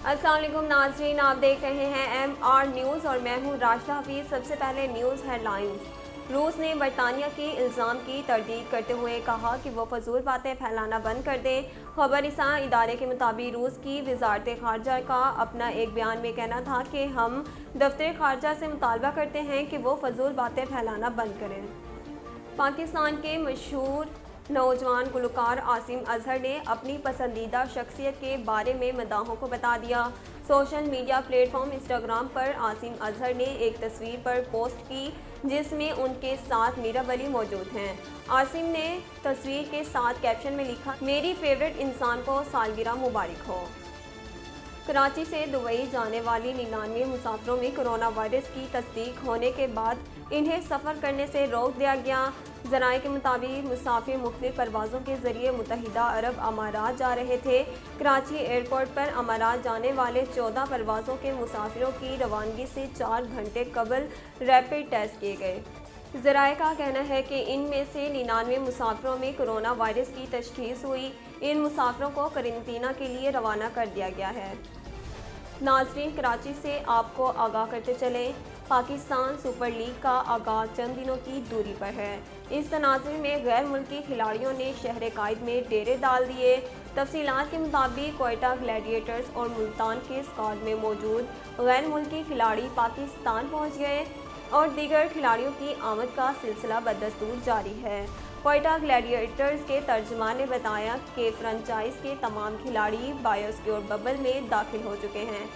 अस्सलाम वालेकुम नाज़रीन, आप देख रहे हैं MR न्यूज़ और मैं हूँ राशिदा हफीज़। सबसे पहले न्यूज़ हेडलाइंस। रूस ने बरतानिया के इल्ज़ाम की तरदीद करते हुए कहा कि वो फजूल बातें फैलाना बंद कर दें। खबररसां इदारे के मुताबिक रूस की वज़ारत ख़ारजा का अपना एक बयान में कहना था कि हम दफ्तर ख़ारजा से मुतालबा करते हैं कि वो फजूल बातें फैलाना बंद करें। पाकिस्तान के मशहूर नौजवान गुलकार आसिम अजहर ने अपनी पसंदीदा शख्सियत के बारे में मदाहों को बता दिया। सोशल मीडिया प्लेटफॉर्म इंस्टाग्राम पर आसिम अजहर ने एक तस्वीर पर पोस्ट की जिसमें उनके साथ मीरा वली मौजूद हैं। आसिम ने तस्वीर के साथ कैप्शन में लिखा, मेरी फेवरेट इंसान को सालगिरह मुबारक हो। कराची से दुबई जाने वाली 99 मुसाफिरों में कोरोना वायरस की तस्दीक होने के बाद इन्हें सफ़र करने से रोक दिया गया। ज़राए के मुताबिक मुसाफिर मुख्तलिफ परवाज़ों के ज़रिए मुत्तहिदा अरब अमारात जा रहे थे। कराची एयरपोर्ट पर अमारात जाने वाले 14 परवाज़ों के मुसाफिरों की रवानगी से 4 घंटे कबल रैपिड टेस्ट किए गए। ज़राए का कहना है कि इनमें से 99 मुसाफिरों में कोरोना वायरस की तशख़ीस हुई। इन मुसाफिरों को क्वारंटीना के लिए रवाना कर दिया गया है। नाज़रीन, कराची से आपको आगाह करते चलें, पाकिस्तान सुपर लीग का आगाज़ चंद दिनों की दूरी पर है। इस तनाज़ुर में गैर मुल्की खिलाड़ियों ने शहर कायद में डेरे डाल दिए। तफसीलात के मुताबिक कोयटा ग्लैडिएटर्स और मुल्तान के स्क्वाड में मौजूद गैर मुल्की खिलाड़ी पाकिस्तान पहुँच गए और दीगर खिलाड़ियों की आमद का सिलसिला बदस्तूर जारी है। कोयटा ग्लैडिएटर्स के तर्जुमान ने बताया कि फ्रेंचाइज के तमाम खिलाड़ी बायोस्क्योर बबल में दाखिल हो चुके हैं।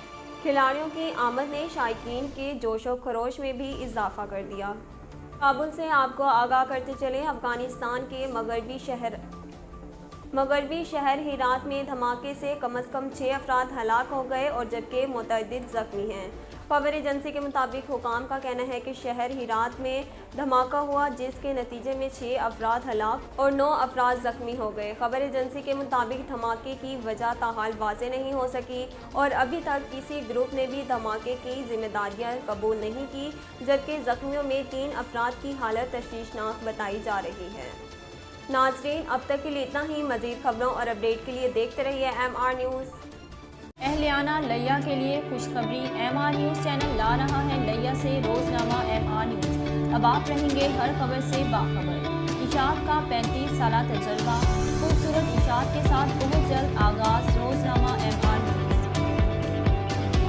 खिलाड़ियों की आमद ने शायकीन के जोशो खरोश में भी इजाफा कर दिया। काबुल से आपको आगाह करते चले, अफगानिस्तान के मगरबी शहर हिरात में धमाके से कम 6 अफराद हलाक हो गए और जबकि मुतअद्दिद जख्मी हैं। खबर एजेंसी के मुताबिक हुकाम का कहना है कि शहर हिरात में धमाका हुआ जिसके नतीजे में 6 अफराद हलाक और 9 अफराद जख्मी हो गए। खबर एजेंसी के मुताबिक धमाके की वजह ताहाल वाज़ेह नहीं हो सकी और अभी तक किसी ग्रुप ने भी धमाके की जिम्मेदारियां कबूल नहीं की, जबकि जख्मियों में 3 अफराद की हालत तशवीशनाक बताई जा रही है। नाज़रीन, अब तक के लिए इतना ही। मज़ीद खबरों और अपडेट के लिए देखते रहिए MR न्यूज़। अहलियाना लैया के लिए खुशखबरी, MR न्यूज़ चैनल ला रहा है लैया से रोज़नामा MR न्यूज़। अब आप रहेंगे हर खबर से बाखबर। इशात का 35 साला तजर्बा, खूबसूरत इशात के साथ बहुत जल्द आगाज़ रोज़नामा MR न्यूज़।